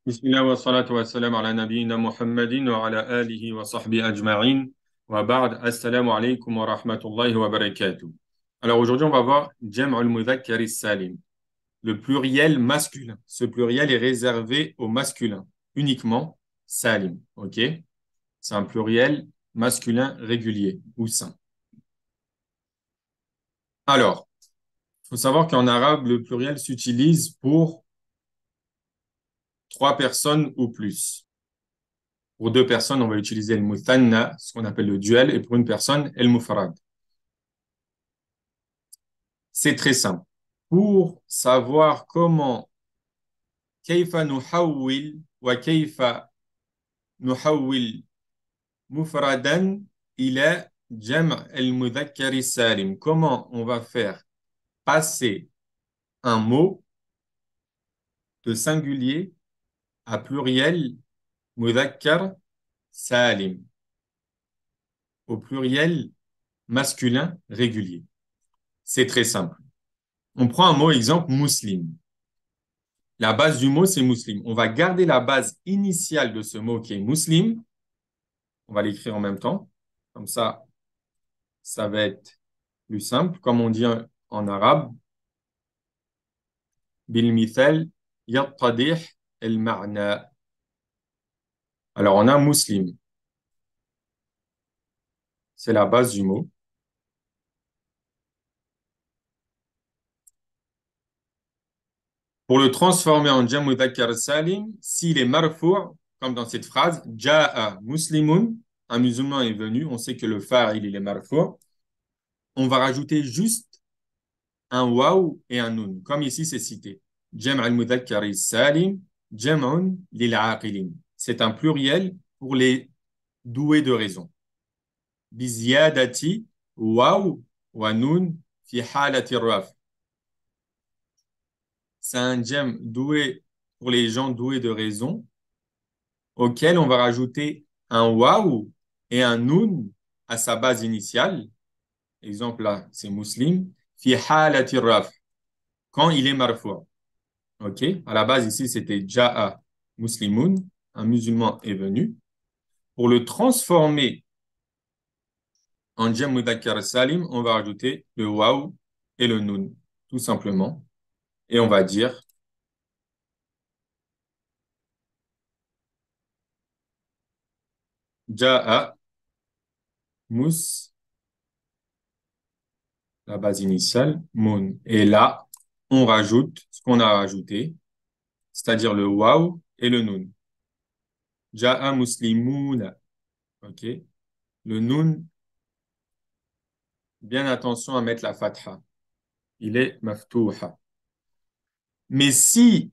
بسم الله والصلاة والسلام على نبينا محمد وعلى آله وصحبه أجمعين وبعد السلام عليكم ورحمة الله وبركاته. Alors aujourd'hui on va voir Jam' al-Mudhakkar salim, le pluriel masculin. Ce pluriel est réservé au masculin, uniquement salim, ok? C'est un pluriel masculin régulier ou sain. Alors, il faut savoir qu'en arabe, le pluriel s'utilise pour trois personnes ou plus. Pour deux personnes, on va utiliser le muthanna, ce qu'on appelle le duel, et pour une personne, el mufrad. C'est très simple. Pour savoir comment كيف نحول وكيف نحول مفردا إلى جمع المذكر السالم. Comment on va faire passer un mot de singulier à pluriel مذكر salim, au pluriel masculin régulier. C'est très simple. On prend un mot exemple, muslim. La base du mot, c'est muslim. On va garder la base initiale de ce mot qui est muslim. On va l'écrire en même temps. Comme ça va être plus simple. Comme on dit en arabe, bil mithal yattadih el ma'na. Alors, on a muslim. C'est la base du mot. Pour le transformer en jam' mudhakkar salim, s'il est marfou', comme dans cette phrase, ja'a muslimun, un musulman est venu, on sait que le fa'il il est marfou', on va rajouter juste un waw et un nun, comme ici c'est cité. Jam' al-mudhakkar salim, jam'un lil aqilin. C'est un pluriel pour les doués de raison. Biziyadati waw wa nun fi halati raf. C'est un jam' doué pour les gens doués de raison, auquel on va rajouter un waw et un nun à sa base initiale. Exemple là, c'est muslim. Fi halati raf. Quand il est marfou'. OK? À la base, ici, c'était ja'a muslimun, un musulman est venu. Pour le transformer en jam' mudhakkar salim, on va rajouter le waw et le nun, tout simplement. Et on va dire ja'a mus, la base initiale, mun. Et là, on rajoute ce qu'on a rajouté, c'est-à-dire le waw et le nun. Ja'a muslimuna. OK? Le nun, bien attention à mettre la fatha. Il est maftouha. Mais si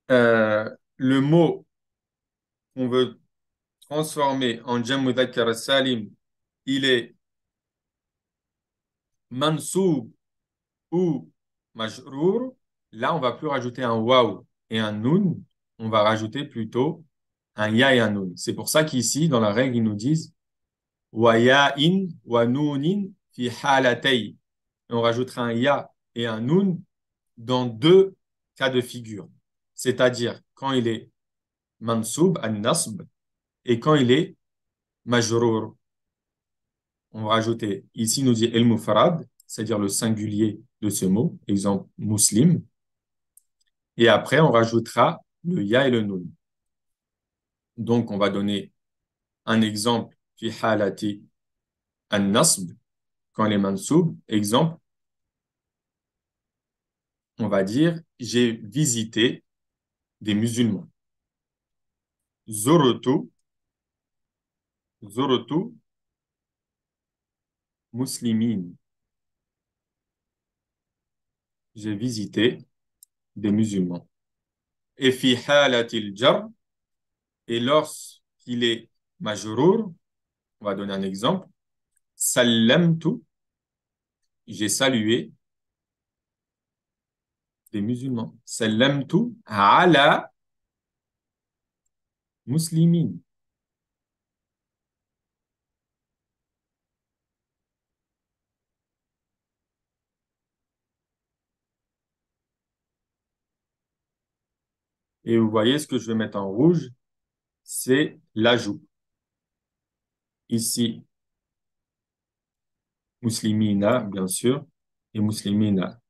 le mot qu'on veut transformer en jam' mudhakkar salim, il est mansoub ou majrour, là, on va plus rajouter un waw et un nun, on va rajouter plutôt un ya et un nun. C'est pour ça qu'ici, dans la règle, ils nous disent wa ya'in wa nunin fi halatay. Et on rajoutera un ya et un nun dans deux cas de figure. C'est-à-dire quand il est mansoub, an-nasb, et quand il est majrour. On va rajouter, ici, il nous dit el-mufrad, c'est-à-dire le singulier de ce mot, exemple muslim. Et après, on rajoutera le ya et le nun. Donc, on va donner un exemple fi halati an-nasb, quand il est mansoub. Exemple, on va dire j'ai visité des musulmans. Zorotu, zorotu muslimin. J'ai visité des musulmans. Et fi halati al-jar, et lorsqu'il est majrour, on va donner un exemple. Sallamtu, j'ai salué des musulmans. Sallamtu ala muslimin. Et vous voyez ce que je vais mettre en rouge, c'est l'ajout. Ici, muslimina, bien sûr, et muslimina.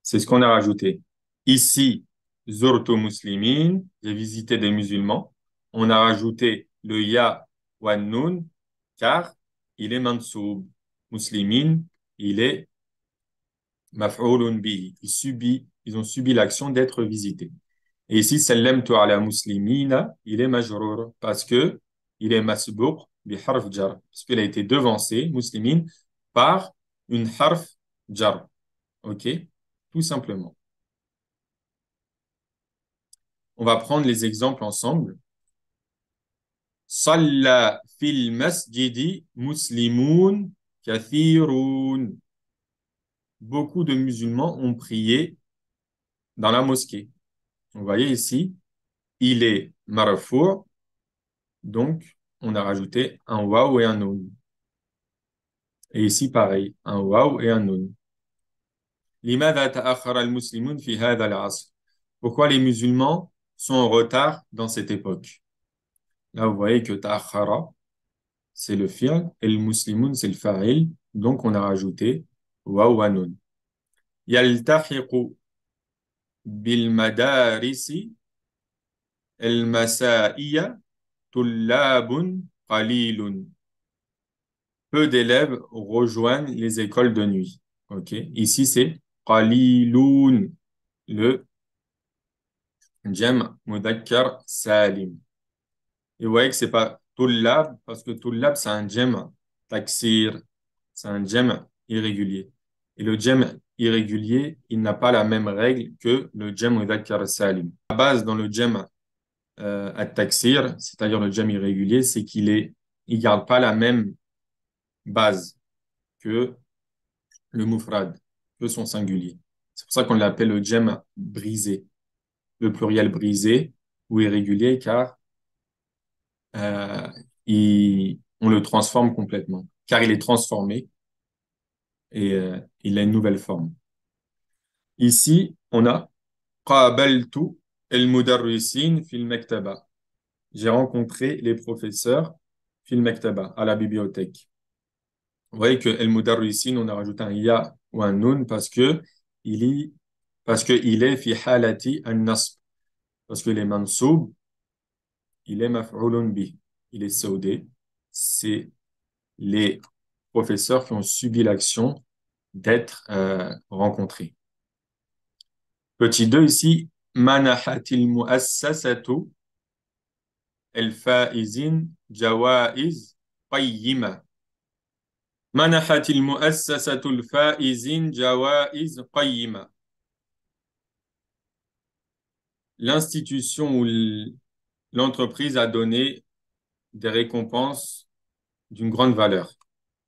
C'est ce qu'on a rajouté. Ici, zurtu muslimin, j'ai visité des musulmans. On a rajouté le ya wa nun, car il est mansoub. Muslimin, il est maf'ulun bihi. Ils ont subi l'action d'être visités. Et ici, sallamtu ala muslimina, il est majrour parce que il est masbouq bi harf jar, parce qu'il a été devancé, muslimin, par une harf jar. OK? Tout simplement. On va prendre les exemples ensemble. Salla fil masjidi muslimun kathirun. Beaucoup de musulmans ont prié dans la mosquée. Vous voyez ici, il est marfou', donc on a rajouté un waw et un nun. Et ici, pareil, un waw et un nun. لماذا تأخر المسلمون في هذا العصر? Pourquoi les musulmans sont en retard dans cette époque? Là, vous voyez que ta'akhara, c'est le fi'l, et le muslimoun, c'est le fa'il. Donc, on a rajouté waw wa nun. يلتحق بالمدارس المسائية طلاب قليل. Peu d'élèves rejoignent les écoles de nuit. Ok. Ici, c'est qaliloun, le jam' mudhakkar salim. Et vous voyez que c'est pas tullab, parce que tullab, c'est un jam' taksir, c'est un jam' irrégulier. Et le jam' irrégulier, il n'a pas la même règle que le jam' mudhakkar salim. La base dans le jam' at-taksir, c'est-à-dire le jam' irrégulier, c'est il garde pas la même base que le mufrad, que son singulier. C'est pour ça qu'on l'appelle le jam' brisé, le pluriel brisé ou irrégulier, car euh, on le transforme complètement, car il est transformé et il a une nouvelle forme. Ici, on a قابلت المدرسين في المكتبة. J'ai rencontré les professeurs في المكتبة, à la bibliothèque. Vous voyez que El Mudarrisin, on a rajouté un ya ou un nun il parce que il est fi halati an-nasb. Parce que les mansoub, il est maf'ulun bih. Il est saoudé. C'est les professeurs qui ont subi l'action d'être rencontrés. Petit 2 ici, manahatil muassasatu el-faizin jawaiz qayyima. منحت المؤسسة الفائزين جوائز قيمة. L'institution ou l'entreprise a donné des récompenses d'une grande valeur.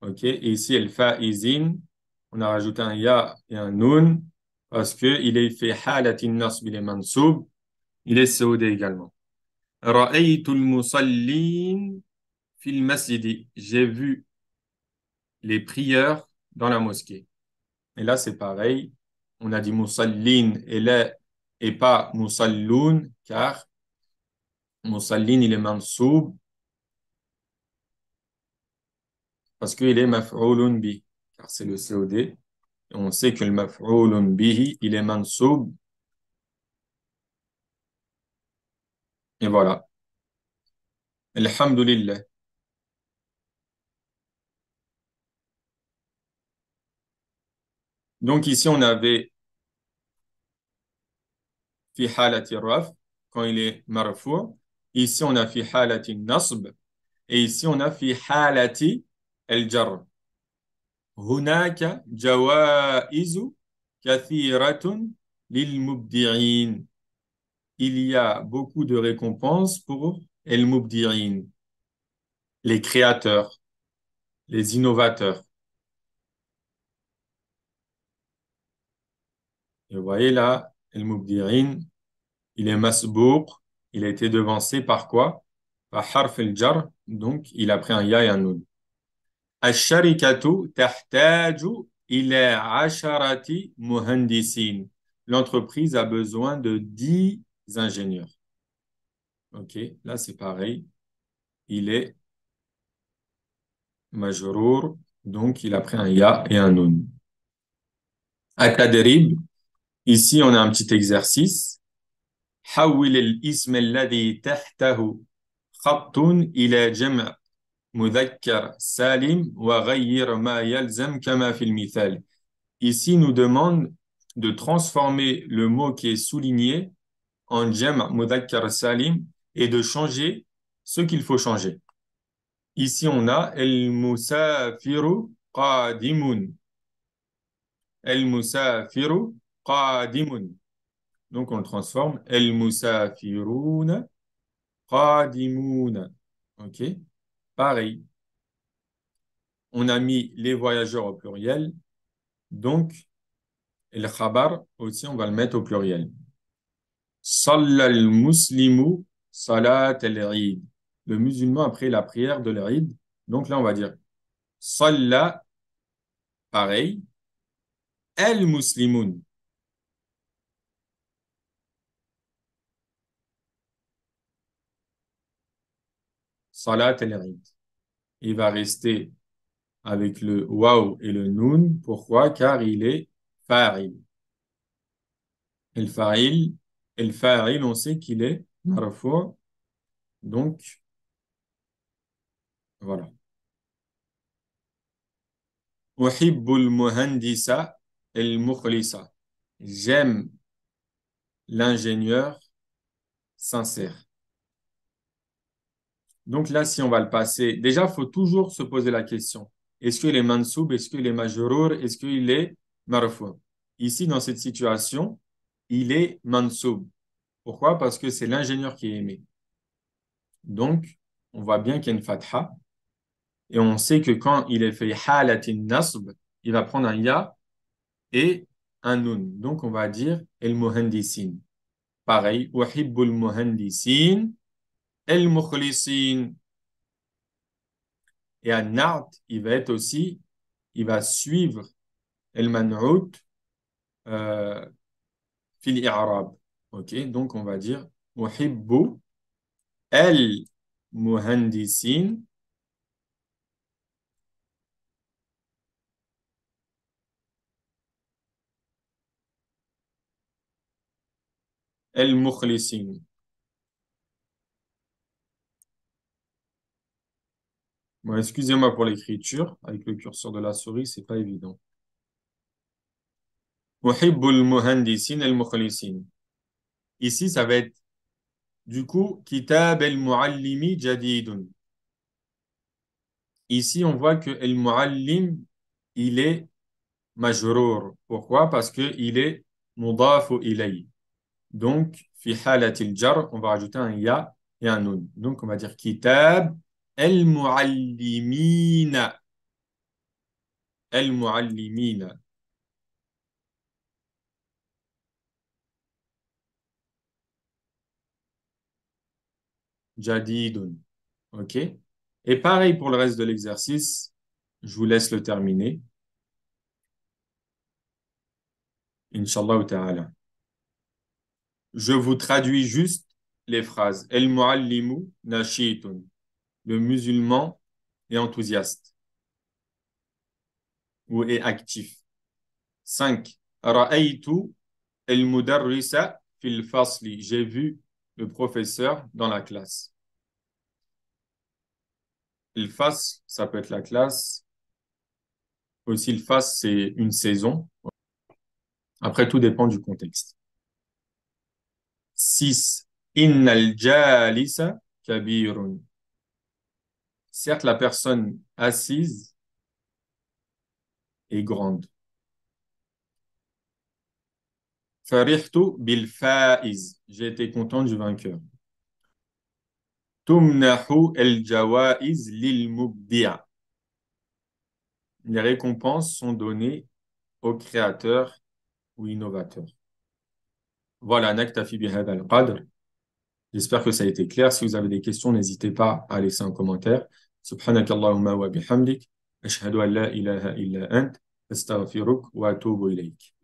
OK? Et ici, el faizin, on a rajouté un ya et un nun parce qu'il est fait halatin nasb, il est mansoub, il est saoudé également. رأيت المصلين في المسجد. J'ai vu les prieurs dans la mosquée. Et là, c'est pareil. On a dit musallin et là, et pas musalloun, car musallin, il est mansoub parce qu'il est maf'oulun bi, car c'est le COD. Et on sait que le maf'oulun bihi, il est mansoub. Et voilà. Alhamdulillah. Donc ici, on avait fi halati raf, quand il est marfou'. Ici, on a fi halati nasb. Et ici, on a fi halati el-jar. هناك جوائز كثيرة للمبدعين. Il y a beaucoup de récompenses pour el-mubdi'in, les créateurs, les innovateurs. Et vous voyez là, el-mubdi'in, il est masbouq, il a été devancé par quoi? Par harf el-jar, donc il a pris un ya et un nun. الشركة تحتاج إلى 10 مهندسين. L'entreprise a besoin de 10 ingénieurs. OK, là c'est pareil. Il est majrour, donc il a pris un ya et un nun. At-tadrib, ici on a un petit exercice. حول الاسم الذي تحته خط إلى جمع مذكر سالم وغير ما يلزم كما في المثال. Ici, nous demande de transformer le mot qui est souligné en jam' mudhakkar salim et de changer ce qu'il faut changer. Ici, on a el musafiru qadimun. El musafiru qadimun. Donc, on le transforme. El musafiruna qadimuna. OK? Pareil. On a mis les voyageurs au pluriel. Donc, le khabar aussi, on va le mettre au pluriel. Salla al-muslimu salat al-Eid. Le musulman après la prière de l'Eid. Donc là, on va dire Salla, pareil. Al-muslimun. Salat al-Eid. Il va rester avec le waw et le nun. Pourquoi? Car il est fa'il. El fa'il, on sait qu'il est marfou'. Donc, voilà. Uhibbul muhandisa el-mukhlisa. J'aime l'ingénieur sincère. Donc là, si on va le passer, déjà, il faut toujours se poser la question. Est-ce qu'il est mansoub? Est-ce qu'il est majrour? Est-ce qu'il est marfou? Ici, dans cette situation, il est mansoub. Pourquoi? Parce que c'est l'ingénieur qui est aimé. Donc, on voit bien qu'il y a une fatha. Et on sait que quand il est fait halatin nasb, il va prendre un ya et un nun. Donc, on va dire el muhandisin. Pareil, uhibbul muhandisin el mukhlisin. Et un na'at, il va être aussi, il va suivre el man'out fil i'rab. OK? Donc, on va dire uhibbu el muhandisin el mukhlisin. Bon, excusez-moi pour l'écriture. Avec le curseur de la souris, c'est pas évident. Uhibbu el muhandisin el mukhlisin. Ici, ça va être du coup kitab el muallimi jadidun. Ici, on voit que el muallim, il est majrour. Pourquoi? Parce qu'il est mudafu ilayh. Donc, fi halatil jar, on va rajouter un ya et un nun. Donc, on va dire kitab al-muallimina. Al-muallimina. Jadidun. OK? Et pareil pour le reste de l'exercice. Je vous laisse le terminer. Inch'Allah ta'ala. Je vous traduis juste les phrases. El-muallimu nashitun. Le musulman est enthousiaste ou est actif. 5. Ra'aytu el-mudarrisa fil fasli. J'ai vu le professeur dans la classe. Le fasl, ça peut être la classe. Aussi, le fasl, c'est une saison. Après, tout dépend du contexte. 6. Innal jalisa kabirun. Certes, la personne assise est grande. Farihtu bil faiz. J'ai été content du vainqueur. Tumnahu el jawaiz lil mubdi'a. Les récompenses sont données aux créateurs ou innovateurs. Voilà, naktafi bihadha al-qadr. J'espère que ça a été clair. Si vous avez des questions, n'hésitez pas à laisser un commentaire. Subhanakallahumma wa bihamdik. Ashhadu an la ilaha illa ant. Astaghfiruk wa atubu ilayk.